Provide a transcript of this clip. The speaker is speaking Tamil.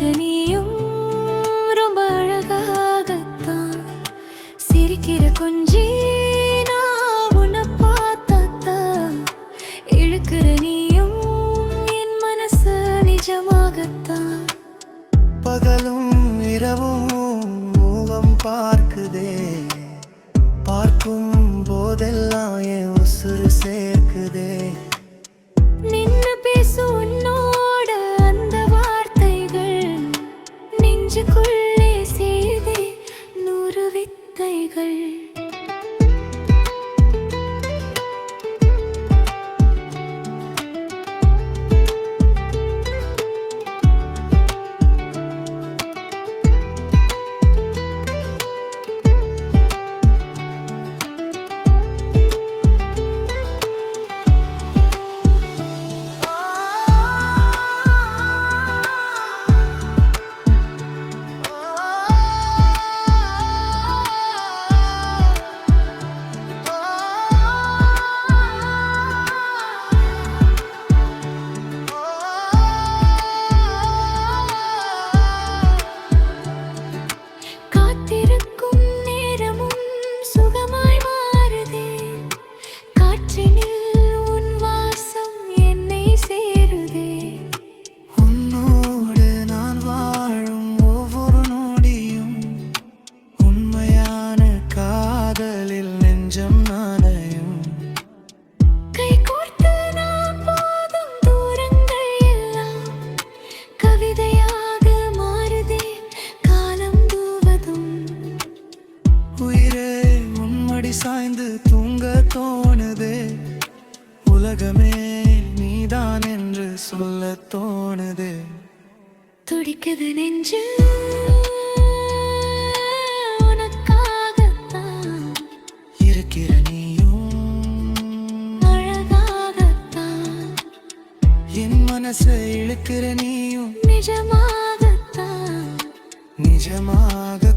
இருக்கிற நீயும் ரொம்ப அழகாகத்தான் சிரிக்கிற கொஞ்சி நான் உன்னை பார்த்தாத்தான் இழுக்கிற நீயும் என் மனசு நிஜமாகத்தான் பகலும் இரவும் மூவம் பார்க்குதே பார்க்கும் போதெல்லாம் என் உசுறு சேர்க்குதே நின்னு பேசு உன்னோட அந்த வார்த்தைகள் நெஞ்சுக்குள்ளே செய்தே 100 வித்தைகள் சாய்ந்து தூங்க தோணுதே உலகமே நீதான் என்று சொல்ல தோணுதே துடிக்குது நெஞ்சு உனக்காகத்தான் இருக்கிற நீயும் அழகாகத்தான் என் மனசை இழுக்கிற நீயும் நிஜமாகத்தான் நிஜமாக